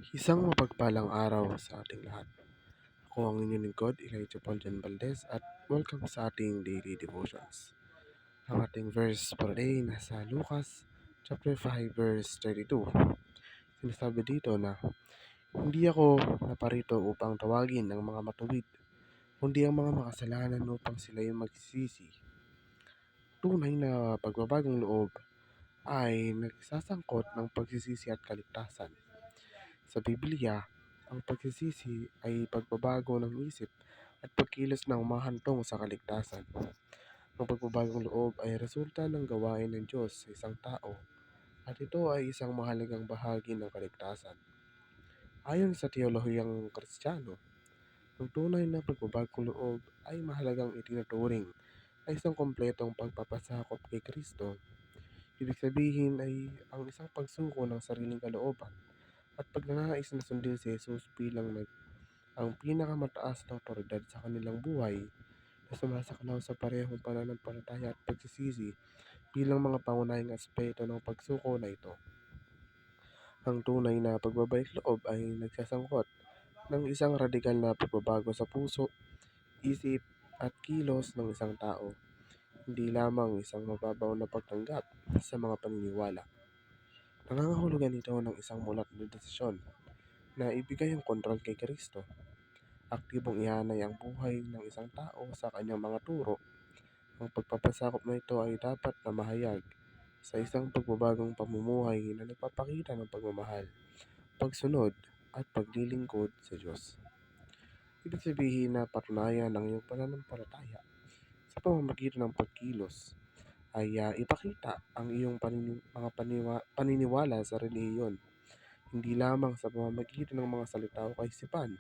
Isang mapagpalang araw sa ating lahat. Ako ang inyong lingkod, Elijah Paul Jan Valdez, at welcome sa ating daily devotions. Ang ating verse for today nasa Lucas chapter 5 verse 32. Sinasabi dito na, hindi ako naparito upang tawagin ang mga matuwid, kundi ang mga makasalanan upang sila yung magsisisi. Tunay na pagbabagong loob ay nagsasangkot ng pagsisisi at kaligtasan. Sa Biblia, ang pagsisisi ay pagbabago ng isip at pagkilos na humahantong sa kaligtasan. Ang pagbabagong loob ay resulta ng gawain ng Diyos sa isang tao at ito ay isang mahalagang bahagi ng kaligtasan. Ayon sa teolohiyang Kristiyano, ang tunay na pagbabagong loob ay mahalagang itinuturing na isang kompletong pagpapasakop kay Kristo. Ibig sabihin ay ang isang pagsuko ng sariling kalooban at pagnanais na sundin si Jesus bilang ang pinakamataas na otoridad sa kanilang buhay na sumasaklaw sa parehong pananampalataya at pagsisisi bilang mga pangunahing aspeto ng pagsuko na ito. Ang tunay na pagbabalik loob ay nagsasangkot ng isang radikal na pagbabago sa puso, isip at kilos ng isang tao, hindi lamang isang mababaw na pagtanggap sa mga paniniwala. Nangangahulugan ito ng isang mulat na desisyon na ibigay ang kontrol kay Kristo. Aktibong ihanay ang buhay ng isang tao sa kanyang mga turo. Ang pagpapasakop na ito ay dapat na mahayag sa isang pagbabagong pamumuhay na nagpapakita ng pagmamahal, pagsunod at paglilingkod sa Diyos. Ibig sabihin na patunayan ng iyong pananampalataya sa pamamagitan ng pagkilos ay ipakita ang iyong paniniwala sa relihiyon, hindi lamang sa pamamagitan ng mga salita o kaisipan,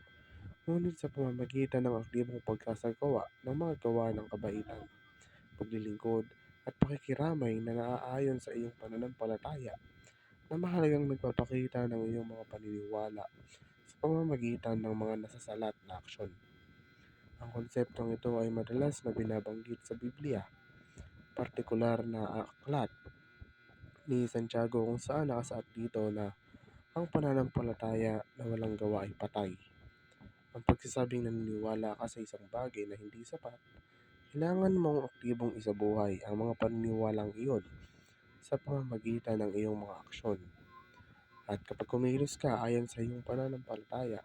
ngunit sa pamamagitan ng aktibong pagsasagawa ng mga gawa ng kabaitan, paglilingkod at pakikiramay na naaayon sa iyong pananampalataya na mahalagang nagpapakita ng iyong mga paniniwala sa pamamagitan ng mga nasasalat na aksyon. Ang konseptong ito ay madalas na binabanggit sa Biblia, partikular na aklat ni Santiago kung saan nakasaad dito na ang pananampalataya na walang gawa ay patay. Ang pagsasabing naniniwala ka sa isang bagay na hindi sapat, kailangan mong aktibong isabuhay ang mga paniniwalang iyon sa pamamagitan ng iyong mga aksyon. At kapag kumilos ka ayon sa iyong pananampalataya,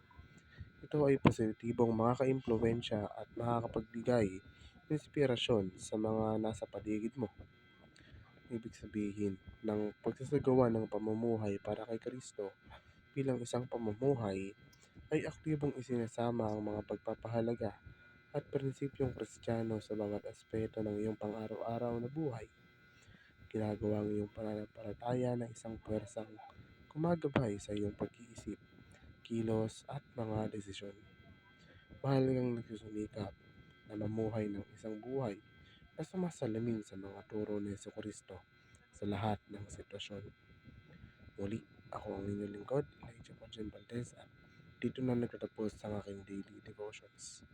ito ay positibong makakaimpluwensya at makakapagbigay inspirasyon sa mga nasa paligid mo. Ibig sabihin ng pagsasagawa ng pamumuhay para kay Kristo bilang isang pamumuhay ay aktibong isinasama ang mga pagpapahalaga at prinsipyong Kristiyano sa bawat aspeto ng iyong pang-araw-araw na buhay. Ginagawa ang iyong pananampalataya ng isang puwersang gumagabay sa iyong pag-iisip, kilos at mga desisyon. Mahalagang nagsusumikap na mamuhay ng isang buhay na sumasalamin sa mga turo ni Jesucristo sa lahat ng sitwasyon. Muli, ako ang inyong lingkod, Elijah Paul Jan Valdez, at dito na nagtatapos ang aking daily devotions.